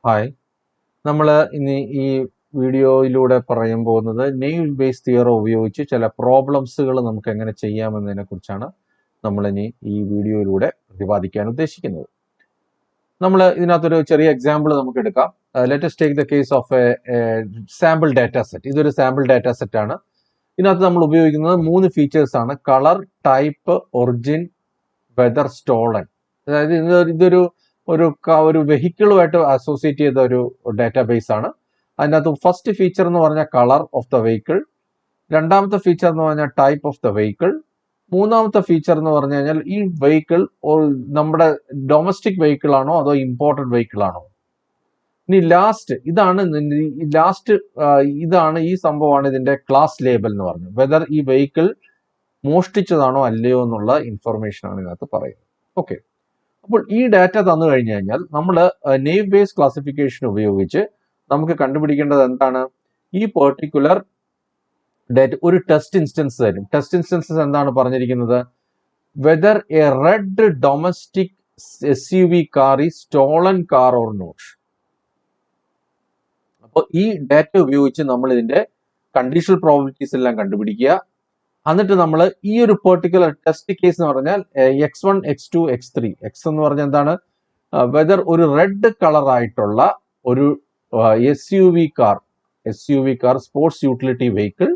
Hi, നമ്മൾ ഇനി ഈ വീഡിയോയിലൂടെ പറയാൻ പോകുന്നത് നെയിൽ ബേസ് തിയറം ഉപയോഗിച്ച് ചില പ്രോബ്ലംസുകൾ നമുക്ക് എങ്ങനെ ചെയ്യാമെന്നതിനെ കുറിച്ചാണ് നമ്മളിനി ഈ വീഡിയോയിലൂടെ പ്രതിപാദിക്കാൻ ഉദ്ദേശിക്കുന്നത്. നമ്മൾ ഇതിനകത്തൊരു ചെറിയ എക്സാമ്പിൾ നമുക്ക് എടുക്കാം. Let's take the case of A sample data set. ഇതൊരു സാമ്പിൾ ഡാറ്റ സെറ്റ് ആണ്. ഇതിനകത്ത് നമ്മൾ ഉപയോഗിക്കുന്നത് 3 ഫീച്ചേഴ്സ് ആണ്: colour, type, origin, whether stolen. അതായത് ഇതൊരു വെഹിക്കിളുമായിട്ട് അസോസിയേറ്റ് ചെയ്ത ഒരു ഡാറ്റാബേസ് ആണ്. അതിനകത്ത് ഫസ്റ്റ് ഫീച്ചർ എന്ന് പറഞ്ഞാൽ കളർ ഓഫ് ദ വെഹിക്കിൾ, രണ്ടാമത്തെ ഫീച്ചർ എന്ന് പറഞ്ഞാൽ ടൈപ്പ് ഓഫ് ദ വെഹിക്കിൾ, മൂന്നാമത്തെ ഫീച്ചർ എന്ന് പറഞ്ഞു കഴിഞ്ഞാൽ ഈ വെഹിക്കിൾ നമ്മുടെ ഡൊമസ്റ്റിക് വെഹിക്കിൾ ആണോ അതോ ഇമ്പോർട്ടഡ് വെഹിക്കിൾ ആണോ. ഇനി ഇതാണ് ഈ സംഭവമാണ് ഇതിന്റെ ക്ലാസ് ലേബൽ എന്ന് പറഞ്ഞത്. വെദർ ഈ വെഹിക്കിൾ മോഷ്ടിച്ചതാണോ അല്ലയോ എന്നുള്ള ഇൻഫർമേഷൻ ആണ് ഇതിനകത്ത് പറയുന്നത്. ഓക്കെ, അപ്പോൾ ഈ ഡാറ്റ തന്നു കഴിഞ്ഞു കഴിഞ്ഞാൽ നമ്മൾ നെയിം ബേസ് ക്ലാസിഫിക്കേഷൻ ഉപയോഗിച്ച് നമുക്ക് കണ്ടുപിടിക്കേണ്ടത് എന്താണ്? ഈ പെർട്ടിക്കുലർ ഡാറ്റ ഒരു ടെസ്റ്റ് ഇൻസ്റ്റൻസ് തരും. ടെസ്റ്റ് ഇൻസ്റ്റൻസസ് എന്താണ് പറഞ്ഞിരിക്കുന്നത്? Whether a red domestic SUV car is stolen car or not. അപ്പോൾ ഈ ഡാറ്റ ഉപയോഗിച്ച് നമ്മൾ ഇതിന്റെ കണ്ടീഷണൽ പ്രോബബിലിറ്റീസ് എല്ലാം കണ്ടുപിടിക്കുക. എന്നിട്ട് നമ്മൾ ഈ ഒരു പെർട്ടിക്കുലർ ടെസ്റ്റ് കേസ് എന്ന് പറഞ്ഞാൽ X1, X2, X3. എക്സ് എന്ന് പറഞ്ഞാൽ എന്താണ്? വെദർ ഒരു റെഡ് കളർ ആയിട്ടുള്ള ഒരു SUV car sports utility vehicle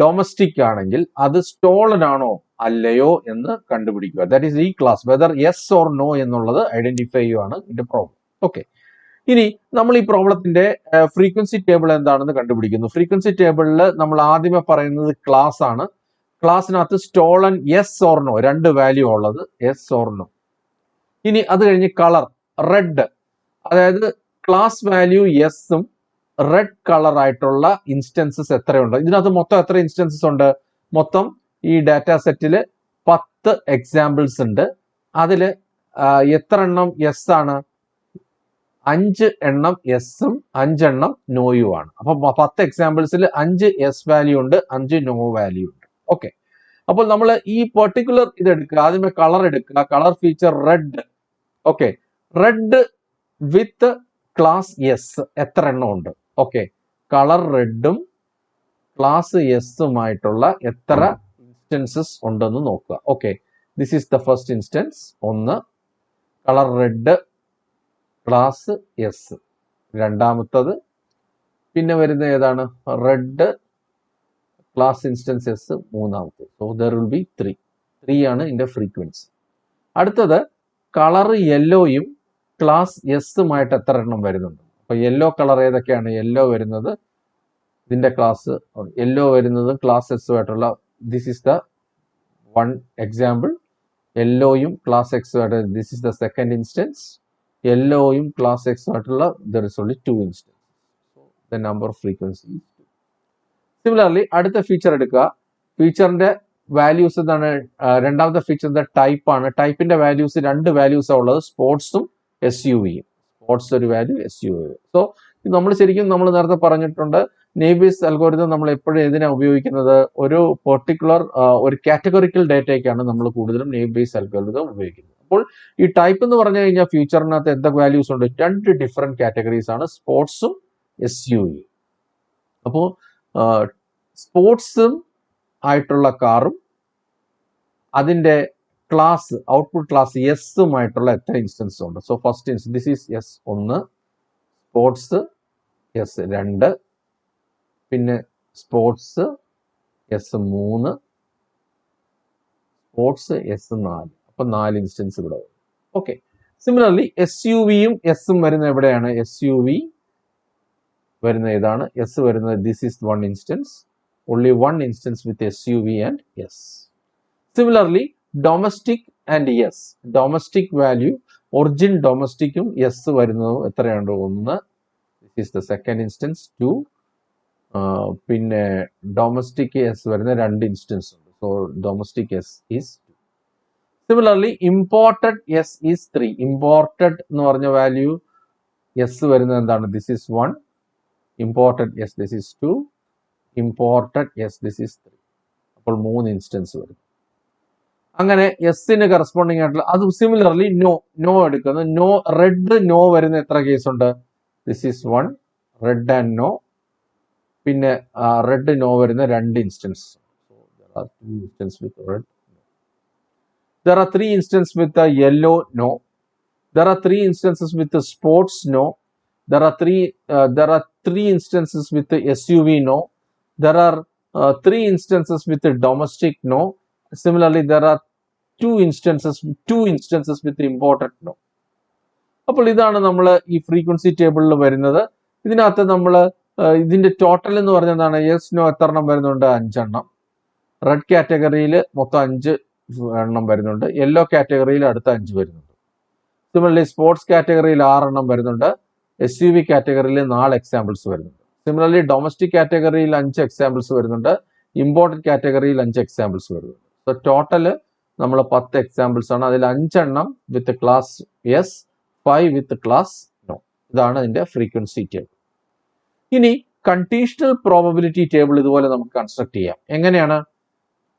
domestic ആണെങ്കിൽ അത് സ്റ്റോളൻ ആണോ അല്ലയോ എന്ന് കണ്ടുപിടിക്കുക. ദാറ്റ് ഈസ് ഈ class. Whether yes or no എന്നുള്ളത് ഐഡന്റിഫൈ ചെയ്യുകയാണ് ഇതിന്റെ പ്രോബ്ലം. ഓക്കെ, ഇനി നമ്മൾ ഈ പ്രോബ്ലത്തിന്റെ ഫ്രീക്വൻസി ടേബിൾ എന്താണെന്ന് കണ്ടുപിടിക്കുന്നു. ഫ്രീക്വൻസി ടേബിളിൽ നമ്മൾ ആദ്യമേ പറയുന്നത് ക്ലാസ് ആണ്. ക്ലാസ്സിനകത്ത് stolen yes or no, 2 value ഉള്ളത് യെസ് ഓർ നോ. ഇനി അത് കഴിഞ്ഞ് കളർ റെഡ്, അതായത് ക്ലാസ് വാല്യൂ യെസ്സും റെഡ് കളർ ആയിട്ടുള്ള ഇൻസ്റ്റൻസസ് എത്രയുണ്ട്? ഇതിനകത്ത് മൊത്തം എത്ര ഇൻസ്റ്റൻസസ് ഉണ്ട്? മൊത്തം ഈ ഡാറ്റ സെറ്റിൽ 10 എക്സാമ്പിൾസ് ഉണ്ട്. അതിൽ എത്ര എണ്ണം യെസ് ആണ്? 5 എണ്ണം യെസ്സും 5 എണ്ണം നോയും ആണ്. അപ്പൊ 10 എക്സാമ്പിൾസിൽ 5 യെസ് വാല്യൂ ഉണ്ട്, 5 നോ വാല്യൂ ഉണ്ട്. ഓക്കെ, അപ്പോൾ നമ്മൾ ഈ പെർട്ടിക്കുലർ ഇത് എടുക്കുക. ആദ്യമേ കളർ എടുക്കുക. Colour feature red. Okay, read with class yes എത്ര എണ്ണം ഉണ്ട്? ഓക്കെ, കളർ റെഡും ക്ലാസ് യെസ്സുമായിട്ടുള്ള എത്ര ഇൻസ്റ്റൻസസ് ഉണ്ടെന്ന് നോക്കുക. Okay, this is the first instance. 1 colour red class S. രണ്ടാമത്തത് പിന്നെ വരുന്ന ഏതാണ്? Red class instance S. മൂന്നാമത്തത്. സോ ദർ വിൽ ബി 3 ആണ് ഇതിന്റെ ഫ്രീക്വൻസി. അടുത്തത് കളർ യെല്ലോയും ക്ലാസ് എസ്സുമായിട്ട് എത്ര എണ്ണം വരുന്നുണ്ട്? അപ്പൊ യെല്ലോ കളർ ഏതൊക്കെയാണ്? യെല്ലോ വരുന്നത് ഇതിന്റെ ക്ലാസ് യെല്ലോ വരുന്നത് ക്ലാസ് എസ്സുമായിട്ടുള്ള ദിസ് ഈസ് ദ 1 എക്സാമ്പിൾ. യെല്ലോയും ക്ലാസ് എക്സുമായിട്ട് this is the second instance. യെല്ലോയും ക്ലാസ് എക്സ് ആയിട്ടുള്ള there is only 2 instances. So the number of frequency is 2. Similarly, അടുത്ത ഫീച്ചർ എടുക്കുക. ഫീച്ചറിന്റെ വാല്യൂസ് എന്താണ്? രണ്ടാമത്തെ ഫീച്ചറിന്റെ ടൈപ്പ് ആണ്. ടൈപ്പിന്റെ വാല്യൂസ് 2 വാല്യൂസ് ഉള്ളത്, സ്പോർട്സും SUVയും. സ്പോർട്സ് ഒരു വാല്യൂ, SUV. സോ നമ്മൾ നേരത്തെ പറഞ്ഞിട്ടുണ്ട്, നെയിം ബേസ് അൽഗോരിതം നമ്മൾ എപ്പോഴും എന്തിനാണ് ഉപയോഗിക്കുന്നത്? ഒരു പെർട്ടിക്കുലർ ഒരു കാറ്റഗറിക്കൽ ഡേറ്റയ്ക്കാണ് നമ്മൾ കൂടുതലും നെയിം ബേസ് അൽഗോരിതം ഉപയോഗിക്കുന്നത്. അപ്പോൾ ഈ ടൈപ്പ് എന്ന് പറഞ്ഞു കഴിഞ്ഞാൽ ഫ്യൂച്ചറിനകത്ത് എന്തൊക്കെ വാല്യൂസ് ഉണ്ട്? 2 ഡിഫറെന്റ് കാറ്റഗറീസ് ആണ്, സ്പോർട്സും SUVയും. അപ്പോൾ സ്പോർട്സും ആയിട്ടുള്ള കാറും അതിന്റെ ക്ലാസ് ഔട്ട്പുട്ട് ക്ലാസ് എസ്സുമായിട്ടുള്ള എത്ര ഇൻസ്റ്റൻസ് ഉണ്ട്? So first instance this is S 1, sports S 2, പിന്നെ സ്പോർട്സ് എസ് 3, സ്പോർട്സ് എസ് 4. അപ്പൊ 4 ഇൻസ്റ്റൻസ് ഇവിടെ വരും. ഓക്കെ, സിമിലർലി SUVയും എസ്സും വരുന്ന എവിടെയാണ്? SUV വരുന്ന ഏതാണ്? എസ് വരുന്നത് this is 1 instance. Only 1 instance with SUV and yes. Similarly domestic and yes. Domestic value origin ഡൊമസ്റ്റിക്കും എസ് വരുന്നതും എത്രയുണ്ട്? 1. This is the second instance. 2. പിന്നെ ഡൊമസ്റ്റിക് എസ് വരുന്ന 2 ഇൻസ്റ്റൻസ് ഉണ്ട്. So domestic yes is 2. Similarly imported yes is 3. Imported എന്ന് പറഞ്ഞ value yes വരുന്നത് എന്താണ്? This is 1. Imported yes this is 2. Imported yes this is 3. അപ്പോൾ 3 ഇൻസ്റ്റൻസ് വരും. അങ്ങനെ എസിന് കറസ്പോണ്ടിങ് ആയിട്ടുള്ള അത് സിമിലർലി നോ എടുക്കുന്നു. റെഡ് നോ വരുന്ന എത്ര കേസ് ഉണ്ട്? This is 1 red and no. പിന്നെ റെഡ് നോ വരുന്ന 2 instance. There are 3 instances with the yellow no. There are 3 instances with the sports no. There are 3 instances with the SUV no. There are 3 instances with the domestic no. Similarly, there are 2 instances with the imported no. അപ്പോൾ ഇതാണ് നമ്മൾ ഈ frequency ടേബിളിൽ വരുന്നത്. ഇതിനകത്ത് നമ്മൾ ഇതിന്റെ total എന്ന് പറഞ്ഞാൽ എന്താണ്? യെസ് നോ എത്ര എണ്ണം വരുന്നുണ്ട്? 5 എണ്ണം. റെഡ് കാറ്റഗറിയിൽ മൊത്തം 5 എണ്ണം വരുന്നുണ്ട്. യെല്ലോ കാറ്റഗറിയിൽ അടുത്ത 5 വരുന്നുണ്ട്. സിമിലർലി സ്പോർട്സ് കാറ്റഗറിയിൽ 6 എണ്ണം വരുന്നുണ്ട്. SUV കാറ്റഗറിയിൽ 4 എക്സാമ്പിൾസ് വരുന്നുണ്ട്. സിമിലർലി ഡൊമസ്റ്റിക് കാറ്റഗറിയിൽ 5 എക്സാമ്പിൾസ് വരുന്നുണ്ട്. ഇമ്പോർട്ടഡ് കാറ്റഗറിയിൽ 5 എക്സാമ്പിൾസ് വരുന്നുണ്ട്. സോ ടോട്ടല് നമ്മൾ 10 എക്സാമ്പിൾസ് ആണ്. അതിൽ 5 എണ്ണം with class yes, 5 with class no. ഇതാണ് ഇതിന്റെ ഫ്രീക്വൻസി ടേബിൾ. ഇനി കണ്ടീഷണൽ പ്രോബബിലിറ്റി ടേബിൾ ഇതുപോലെ നമുക്ക് കൺസ്ട്രക്ട് ചെയ്യാം. എങ്ങനെയാണ്?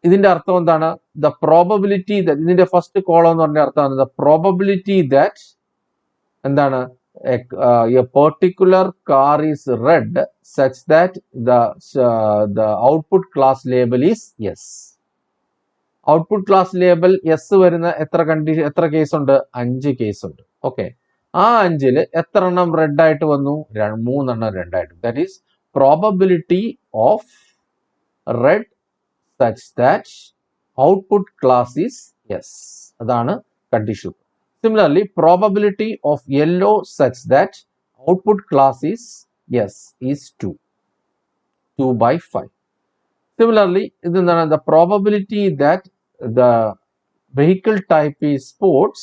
ഇതിന്റെ അർത്ഥം എന്താണ്? ദ പ്രോബബിലിറ്റി ദാറ്റ്, ഇതിന്റെ ഫസ്റ്റ് കോളം എന്ന് പറഞ്ഞ അർത്ഥമാണ് ദ പ്രോബബിലിറ്റി ദാറ്റ് എന്താണ്? A particular car is red such that the output class label is yes. Output class label yes വരുന്ന എത്ര കേസ് ഉണ്ട്? 5 കേസ് ഉണ്ട്. ഓക്കെ, ആ 5-ല് എത്ര എണ്ണം റെഡ് ആയിട്ട് വന്നു? 3 എണ്ണം റെഡ് ആയിട്ട്. That is probability of red such that output class is yes. അതാണ് condition. Similarly, probability of yellow such that output class is yes is 2 by 5. Similarly, ഇതെന്താണ്? The probability that the vehicle type is sports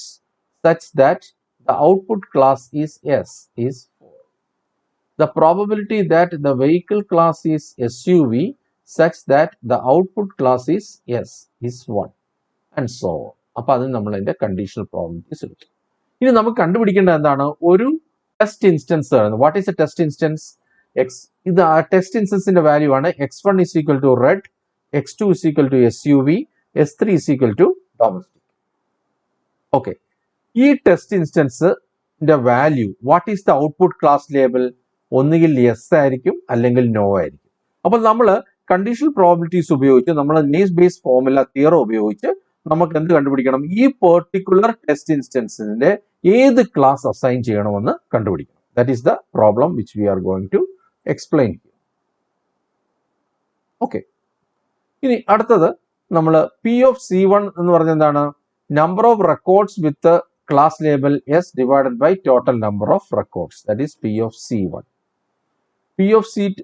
such that the output class is yes is 4. The probability that the vehicle class is SUV such that the output class is yes is 1 and so on. അപ്പോൾ അത് നമ്മൾ അതിന്റെ conditional probabilities എടുക്കും. ഇനി നമുക്ക് കണ്ടുപിടിക്കേണ്ടത് എന്താണ്? ഒരു ടെസ്റ്റ് ഇൻസ്റ്റൻസ് ആണ്. What is A test instance? ഇത് ആ ടെസ്റ്റ് ഇൻസ്റ്റൻസിന്റെ വാല്യൂ ആണ്. x1 is equal to red, x2 is equal to SUV, s3 is equal to domestic. Okay, ഈ ടെസ്റ്റ് ഇൻസ്റ്റൻസിന്റെ value what is the output class label? ഒന്നുകിൽ yes ആയിരിക്കും അല്ലെങ്കിൽ no ആയിരിക്കും. അപ്പോൾ നമ്മൾ കണ്ടീഷണൽ പ്രോബബിലിറ്റീസ് ഉപയോഗിച്ച് നമ്മൾ നെയ്സ് ബേസ് ഫോർമുല തിയറം ഉപയോഗിച്ച് നമുക്ക് എന്ത് കണ്ടുപിടിക്കണം? ഈ പെർട്ടിക്കുലർ ടെസ്റ്റ് ഇൻസ്റ്റൻസിന്റെ ഏത് ക്ലാസ് അസൈൻ ചെയ്യണമെന്ന് കണ്ടുപിടിക്കണം. That is the problem which we are going to explain. Okay, ഇനി അടുത്തത് നമ്മൾ P(C1) എന്ന് പറഞ്ഞ എന്താണ്? Number of records with class label yes divided by total number of records. That is P(C1).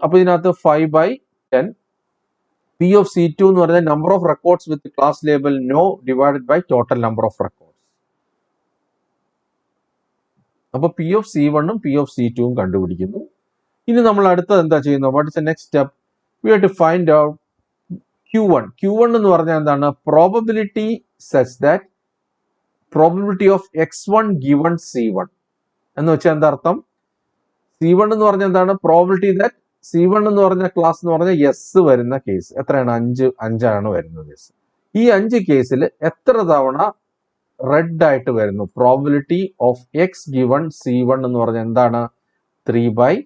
അപ്പോൾ ഇതിനകത്ത് 5/10. P(C2) എന്ന് പറയുന്നത് number of records with class label no divided by total number of records. അപ്പൊ P(C1)ഉം P(C2)ഉം കണ്ടുപിടിക്കുന്നു. ഇനി നമ്മൾ അടുത്തത് എന്താ ചെയ്യുന്നത്? What is the next step? We have to find out Q1 എന്ന് പറഞ്ഞാൽ എന്താണ്? Probability such that probability of x1 given C1 എന്ന് വെച്ചാൽ എന്താ അർത്ഥം? C1 എന്ന് പറഞ്ഞാൽ എന്താണ്? പ്രോബബിലിറ്റി ദാറ്റ് C1 എന്ന് പറഞ്ഞ ക്ലാസ് എന്ന് പറഞ്ഞാൽ യെസ് വരുന്ന കേസ് എത്രയാണ്? 5 വരുന്നത് യെസ്. ഈ 5 കേസിൽ എത്ര തവണ റെഡ് ആയിട്ട് വരുന്നു? Probability of x given C1 എന്ന് പറഞ്ഞാൽ എന്താണ്? 3/5.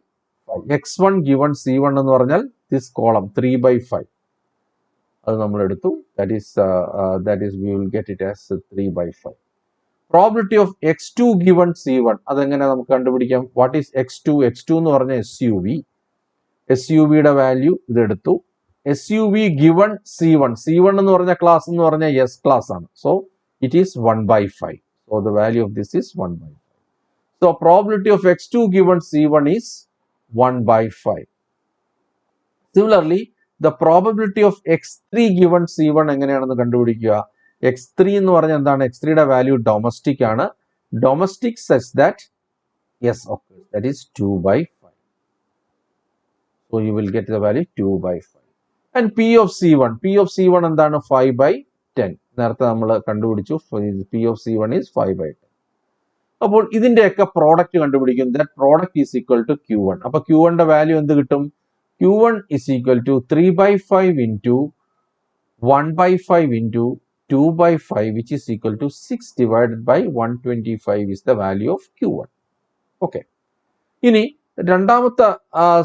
x1 given C1 എന്ന് പറഞ്ഞാൽ ദിസ് കോളം 3/5. അത് നമ്മൾ എടുത്തു. That is V will get it as 3/5. Probability of x2 given C1 അതെങ്ങനെ നമുക്ക് കണ്ടുപിടിക്കാം? What is x2? x2 എന്ന് പറഞ്ഞ SUV-യുടെ വാല്യൂ ഇതെടുത്തു. SUV given C1 എന്ന് പറഞ്ഞ ക്ലാസ് എന്ന് പറഞ്ഞാൽ യെസ് ക്ലാസ് ആണ്. So it is 1/5. So the value of this is 1/5. So probability of x2 given C1 is 1/5. Similarly the probability of x3 given C1 എങ്ങനെയാണെന്ന് കണ്ടുപിടിക്കുക? x3 എന്ന് പറഞ്ഞാൽ എന്താണ്? x3-യുടെ വാല്യൂ ഡൊമസ്റ്റിക് ആണ്. Domestic such that yes okay that is 2/5. So you will get the value 2/5. And P(C1) എന്താണ്? 5/10. നേരത്തെ നമ്മൾ കണ്ടുപിടിച്ചു. P(C1) is 5/10. അപ്പോൾ ഇതിന്റെയൊക്കെ പ്രോഡക്റ്റ് കണ്ടുപിടിക്കും. That product is equal to Q1. അപ്പൊ Q1-ന്റെ വാല്യൂ എന്ത് കിട്ടും? Q1 is equal to 3/5 into 1/5 into 2/5 which is equal to 6 divided by 125 is the value of Q1. Okay. ഇനി രണ്ടാമത്തെ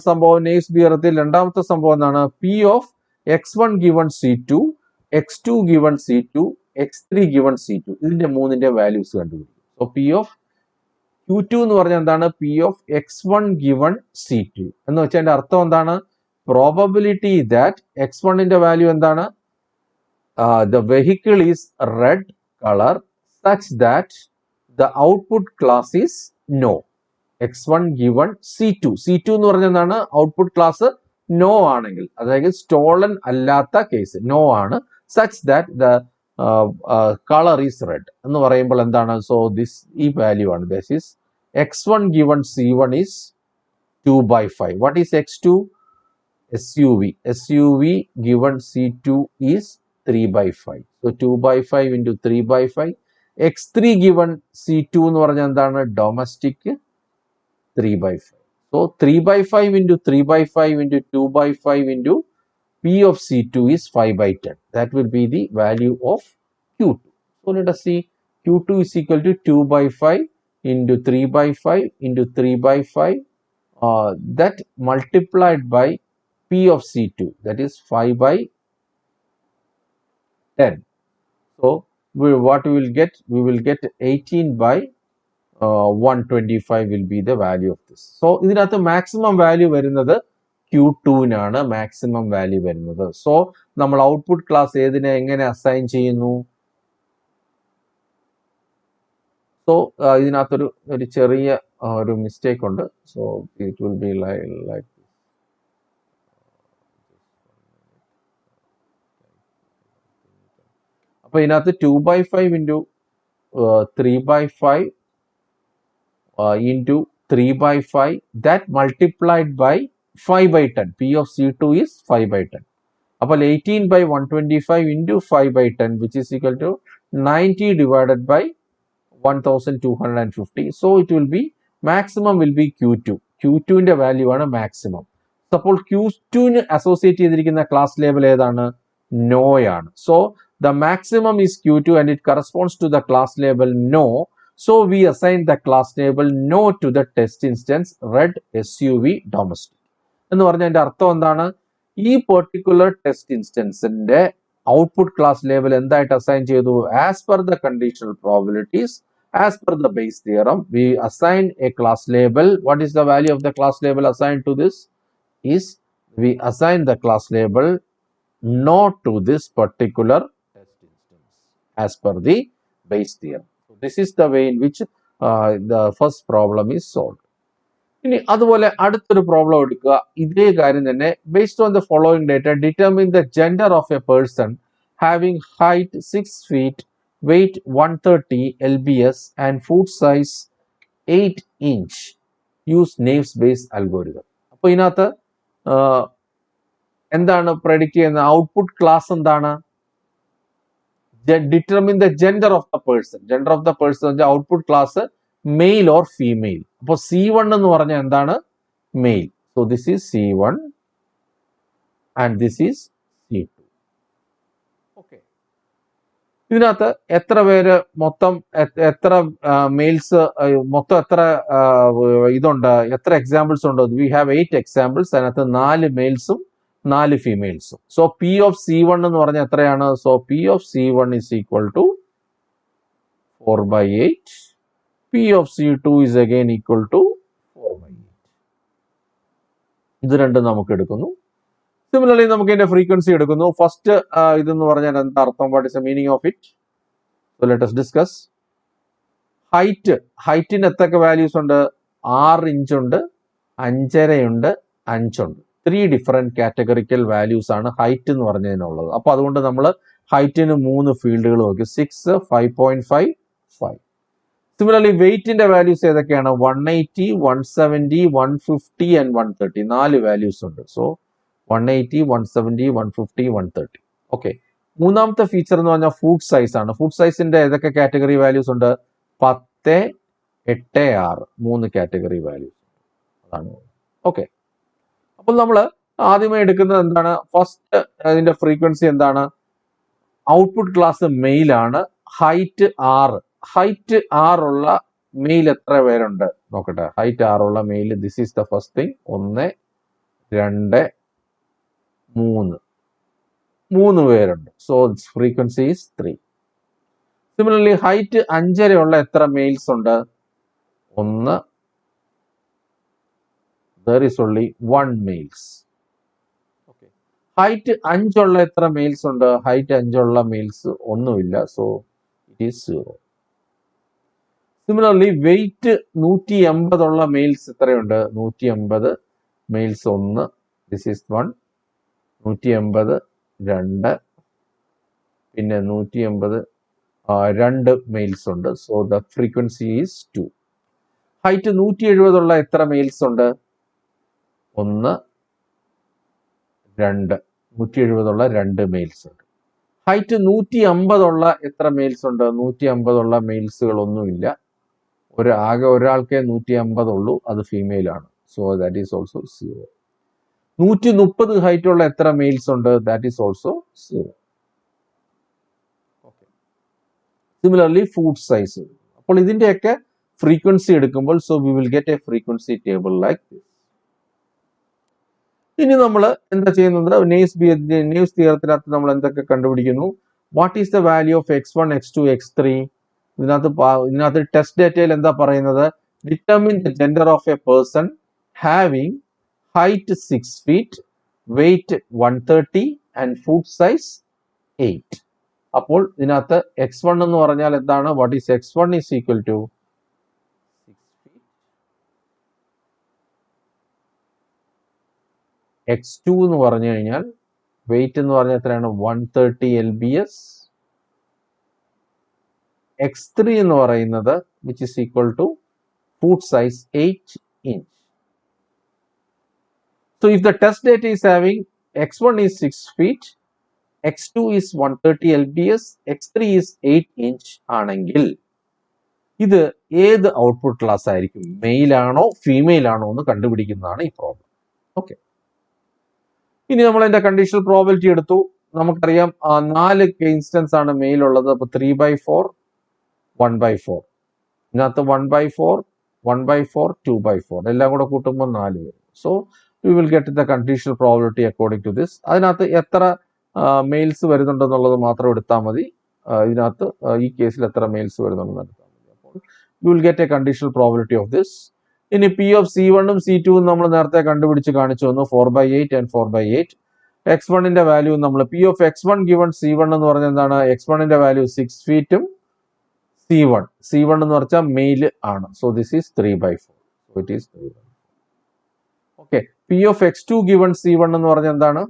സംഭവം നെയ്സ് തിയറത്തിൽ രണ്ടാമത്തെ സംഭവം എന്താണ്? P of x1 given C2, x2 given C2, x3 given C2 ഇതിന്റെ മൂന്നിന്റെ വാല്യൂസ് കണ്ടുപിടിക്കും. So P of Q2 എന്ന് പറഞ്ഞാൽ എന്താണ്? P of x1 given C2 എന്ന് വെച്ചാൽ അതിന്റെ അർത്ഥം എന്താണ്? പ്രോബബിലിറ്റി ദാറ്റ് x1ന്റെ വാല്യൂ എന്താണ്? The vehicle is red color such that the output class is no. x1 given C2. C2 എന്ന് പറഞ്ഞാൽ എന്താണ്? ഔട്ട്പുട്ട് ക്ലാസ് നോ ആണെങ്കിൽ, അതായത് സ്റ്റോളൻ അല്ലാത്ത കേസ് നോ ആണ്. such that the color is red എന്ന് പറയുമ്പോൾ എന്താണ്? സോ ദിസ് ഈ വാല്യൂ ആണ്. This is x1 given C1 is 2/5. What is x2? SUV given C2 is 3/5. So 2/5 into 3/5. x3 given C2 എന്ന് പറഞ്ഞാൽ എന്താണ്? Domestic 3/5. So 3/5 into 3/5 into 2/5 into P of C2 is 5/10. That will be the value of Q2. So let us see. Q2 is equal to 2/5 into 3/5 into 3/5. That multiplied by P of C2, that is 5/10. So what we will get? We will get 18/125 will be the value of this. So ഇതിനകത്ത് maximum value വരുന്നത് Q2നാണ് maximum value വരുന്നത്. So നമ്മൾ output class ഏതിനെ എങ്ങനെ assign ചെയ്യുന്നു? So ഇതിനകത്തൊരു ചെറിയ ഒരു മിസ്റ്റേക്ക് ഉണ്ട്. So it will be like അപ്പൊ ഇതിനകത്ത് 2/5 into 3/5 into 3/5 that multiplied by 5/10. P of C2 is 5/10. അപ്പോൾ 18/125 into 5/10 which is equal to 90 divided by 1250. So it will be maximum will be Q2. Q2ന്റെ value ആണ് maximum. അപ്പോൾ Q2ന് associate ചെയ്തിരിക്കുന്ന class label ഏതാണ്? No ആണ്. So the maximum is Q2 and it corresponds to the class label no. So we assign the class label no to the test instance red SUV domestic. എന്ന് പറഞ്ഞാൽ അതിന്റെ അർത്ഥം എന്താണ്? ഈ particular test ഇൻസ്റ്റൻസിന്റെ output class label എന്തായിട്ട് assign ചെയ്തു? As per the conditional probabilities, as per the Bayes theorem we assign a class label. What is the value of the class label assigned to this? Is we assign the class label no to this particular as per the base theorem. So this is the way in which the first problem is solved. ഇനി അതുപോലെ അടുത്തൊരു problem എടുക്കുക. ഇതേ കാര്യം തന്നെ. based on the following data, determine the gender of a person having height 6 feet, weight 130 lbs and foot size 8 inch. Use Naive Bayes algorithm. അപ്പോൾ ഇതിനകത്ത് എന്താണ് predict ചെയ്യുന്ന ഔട്ട്പുട്ട് ക്ലാസ് എന്താണ്? determine the gender of the person. Gender of the person output class male or female. അപ്പോൾ C1 എന്ന് പറഞ്ഞാൽ എന്താണ്? male. So this is C1 and this is C2. Okay. ഇതിനകത്ത് എത്ര പേര് മൊത്തം എത്ര മെയിൽസ് മൊത്തം എത്ര ഇതുണ്ട്? എത്ര എക്സാമ്പിൾസ് ഉണ്ട്? We have 8 examples. അതിനകത്ത് 4 മെയിൽസും 4 ഫീമെയിൽസും. സോ P of C1 എന്ന് പറഞ്ഞാൽ എത്രയാണ്? So P of C1 is equal to 4/8. P of C2 is again equal to 4/8. ഇത് രണ്ടും നമുക്ക് എടുക്കുന്നു. സിമിലർലി നമുക്ക് ഇതിന്റെ ഫ്രീക്വൻസി എടുക്കുന്നു. ഫസ്റ്റ് ഇതെന്ന് പറഞ്ഞാൽ എന്താ അർത്ഥം? What is the meaning of it? So let us discuss. ഹൈറ്റിന് എത്രയൊക്കെ വാല്യൂസ് ഉണ്ട്? 6 ഇഞ്ച് ഉണ്ട്, 5.5 ഉണ്ട്, 5 ഉണ്ട്. 3 ഡിഫറെന്റ് കാറ്റഗറിക്കൽ വാല്യൂസ് ആണ് ഹൈറ്റ് എന്ന് പറഞ്ഞതിനുള്ളത്. അപ്പൊ അതുകൊണ്ട് നമ്മൾ ഹൈറ്റിന് 3 ഫീൽഡുകൾ നോക്കി. 6, 5.5, 5. സിമിലർലി വെയിറ്റിന്റെ വാല്യൂസ് ഏതൊക്കെയാണ്? 180, 170, 150 ആൻഡ് 130. 4 വാല്യൂസ് ഉണ്ട്. സോ 180, 170, 150, 130. ഓക്കെ. മൂന്നാമത്തെ ഫീച്ചർ എന്ന് പറഞ്ഞാൽ ഫുഡ് സൈസ് ആണ്. ഫുഡ് സൈസിന്റെ ഏതൊക്കെ കാറ്റഗറി വാല്യൂസ് ഉണ്ട്? 10, 8, 6. 3 കാറ്റഗറി വാല്യൂസ് അതാണ്. ഓക്കെ. അപ്പോൾ നമ്മൾ ആദ്യമേ എടുക്കുന്നത് എന്താണ്? ഫസ്റ്റ് അതിന്റെ ഫ്രീക്വൻസി എന്താണ്? ഔട്ട്പുട്ട് ക്ലാസ് മെയിൽ ആണ്, ഹൈറ്റ് 6. ഹൈറ്റ് 6 ഉള്ള മെയിൽ എത്ര പേരുണ്ട് നോക്കട്ടെ. ഹൈറ്റ് 6 ഉള്ള male, this is the first thing. 1 2 3 പേരുണ്ട്. So frequency is 3. Similarly height 5.5 ഉള്ള എത്ര മെയിൽസ് ഉണ്ട്? 1. there is only 1 males. Height 5 ഉള്ള എത്ര മെയിൽസ് ഉണ്ട്? ഹൈറ്റ് 5 ഉള്ള മെയിൽസ് ഒന്നുമില്ല. So it is 0. Similarly weight 180 ഉള്ള മെയിൽസ് എത്രയുണ്ട്? 180 മെയിൽസ് 1, ദിസ് ഈസ് 1. 180 2, പിന്നെ 180 2 മെയിൽസ് ഉണ്ട്. So the frequency is 2. Height 170 ഉള്ള എത്ര മെയിൽസ് ഉണ്ട്? 1 2, 170 ഉള്ള 2 മെയിൽസ് ഉണ്ട്. ഹൈറ്റ് 150 ഉള്ള എത്ര മെയിൽസ് ഉണ്ട്? 150 ഉള്ള മെയിൽസുകൾ ഒന്നുമില്ല. ആകെ ഒരാൾക്കേ 150 ഉള്ളൂ, അത് ഫീമെയിൽ ആണ്. So that is also 0. 130 height ഉള്ള എത്ര മെയിൽസ് ഉണ്ട്? That is also 0. Similarly foot size. അപ്പോൾ ഇതിന്റെയൊക്കെ ഫ്രീക്വൻസി എടുക്കുമ്പോൾ, so we will get a frequency table like this. ഇനി നമ്മൾ എന്താ ചെയ്യുന്നത്? നെയ്സ് തിയറത്തിനകത്ത് നമ്മൾ എന്തൊക്കെ കണ്ടുപിടിക്കുന്നു? What is the value of x1 x2 x3? ഇതിനകത്ത് ടെസ്റ്റ് ഡേറ്റയിൽ എന്താ പറയുന്നത്? Determine the gender of a person having height 6 feet, weight 130 and food size 8. അപ്പോൾ ഇതിനകത്ത് x1 എന്ന് പറഞ്ഞാൽ എന്താണ്? What is x1 is equal to 6 feet. x2 എന്ന് പറഞ്ഞു കഴിഞ്ഞാൽ വെയിറ്റ് എന്ന് പറഞ്ഞാൽ എത്രയാണ്? 130 lbs. x3 എന്ന് പറയുന്നത് which is equal to foot size 8 inch. So if the test data is having x1 is 6 feet, x2 is 130 lbs, x3 is 8 inch ആണെങ്കിൽ ഇത് ഏത് ഔട്ട്പുട്ട് ക്ലാസ് ആയിരിക്കും? മെയിൽ ആണോ ഫീമെയിൽ ആണോ എന്ന് കണ്ടുപിടിക്കുന്നതാണ് ഈ പ്രോബ്ലം. ഓക്കെ, ഇനി നമ്മൾ അതിന്റെ കണ്ടീഷണൽ പ്രോബബിലിറ്റി എടുത്തു. നമുക്കറിയാം 4 ഇൻസ്റ്റൻസ് ആണ് മെയിൽ ഉള്ളത്. അപ്പൊ 3/4 1/4. ഇതിനകത്ത് 1/4 1/4 2/4 എല്ലാം കൂടെ കൂട്ടുമ്പോൾ 4 വരും. So we will get the conditional probability according to this. അതിനകത്ത് എത്ര മെയിൽസ് വരുന്നുണ്ടെന്നുള്ളത് മാത്രം എടുത്താൽ മതി. ഇതിനകത്ത് ഈ കേസിൽ എത്ര മെയിൽസ് വരുന്നുണ്ടെന്ന് എടുത്താൽ മതി. അപ്പോൾ we will get a conditional probability of this. ഇനി P of C1 ഉം C2 ഉം നമ്മൾ നേരത്തെ കണ്ടുപിടിച്ച് കാണിച്ചു വന്നു. 4/8 and 4/8. x1ന്റെ വാല്യൂ നമ്മൾ P of x1 given C1 എന്ന് പറഞ്ഞാൽ എന്താണ്? x1ന്റെ വാല്യൂ 6 feet ഉം C1 എന്ന് പറഞ്ഞാൽ മെയിൽ ആണ്. So this is 3/4. So it is 3/4. Okay, P of x2 given C1 എന്ന് പറഞ്ഞാൽ എന്താണ്?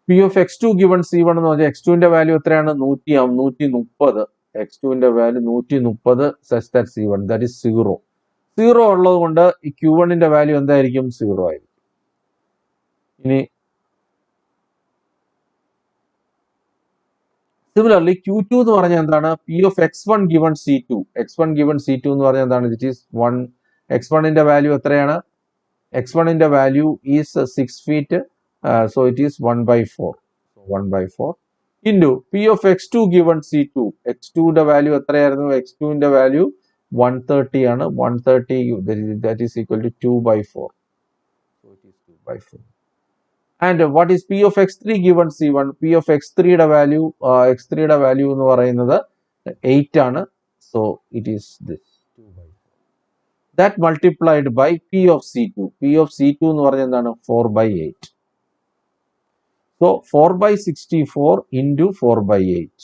P of x2 given C1 എന്ന് പറഞ്ഞാൽ x2ന്റെ വാല്യൂ എത്രയാണ്? 130. x2ന്റെ value 130 such that C1 that is 0. 0 ഉള്ളത് കൊണ്ട് ഈ Q1ന്റെ വാല്യൂ എന്തായിരിക്കും? 0 ആയിരിക്കും. ഇനി സിമിലർലി Q2 എന്ന് പറഞ്ഞാൽ എന്താണ്? P of x1 given C2. x1 given C2 എന്ന് പറഞ്ഞാൽ എന്താണ്? It is 1. x1ന്റെ വാല്യൂ എത്രയാണ്? x1ന്റെ value is 6 feet. So it is 1/4. So 1/4 into P of x2 given C2. x2ന്റെ വാല്യൂ എത്രയായിരുന്നു? x2ന്റെ വാല്യൂ 130 ആണ്. 130 that is equal to 2/4. So it is 2/4. And what is P of x3 given C1? P of x3യുടെ value എന്ന് പറയുന്നത് 8 ആണ്. So it is this 2/4. That multiplied by P of C2. P of C2 എന്ന് പറഞ്ഞാൽ എന്താണ്? 4/8. So 4/64 into 4/8.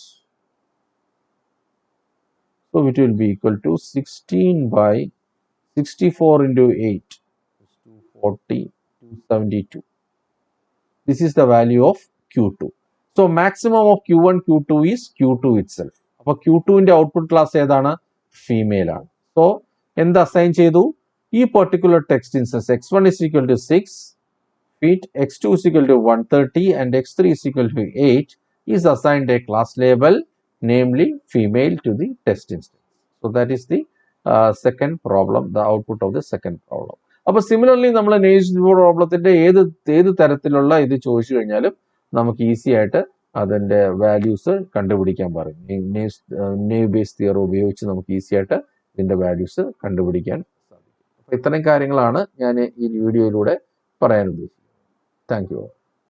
So it will be equal to 16/64 into 8 is 240, 272. This is the value of Q2. So maximum of Q1, Q2 is Q2 itself. അപ്പോൾ Q2ന്റെ output class ഏതാണ്? Female ആണ്. So എന്ത് assign ചെയ്തു? ഈ particular text instance x1 is equal to 6 feet, x2 is equal to 130 and x3 is equal to 8 is assigned a class label, namely female, to the test instance. So that is the second problem, the output of the second problem. അപ്പൊ similarly നമ്മൾ nice പ്രോബ്ലത്തിന്റെ ഏത് തരത്തിലുള്ള ഇത് ചോദിച്ചു കഴിഞ്ഞാലും നമുക്ക് easy ആയിട്ട് അതിന്റെ വാല്യൂസ് കണ്ടുപിടിക്കാൻ പറയും. നെയ്വ് ബേസ് തിയറി ഉപയോഗിച്ച് നമുക്ക് ഈസി ആയിട്ട് ഇതിന്റെ വാല്യൂസ് കണ്ടുപിടിക്കാൻ സാധിക്കും. അപ്പൊ ഇത്രയും കാര്യങ്ങളാണ് ഞാൻ ഈ വീഡിയോയിലൂടെ പറയാൻ ഉദ്ദേശിക്കുന്നത്. Thank you.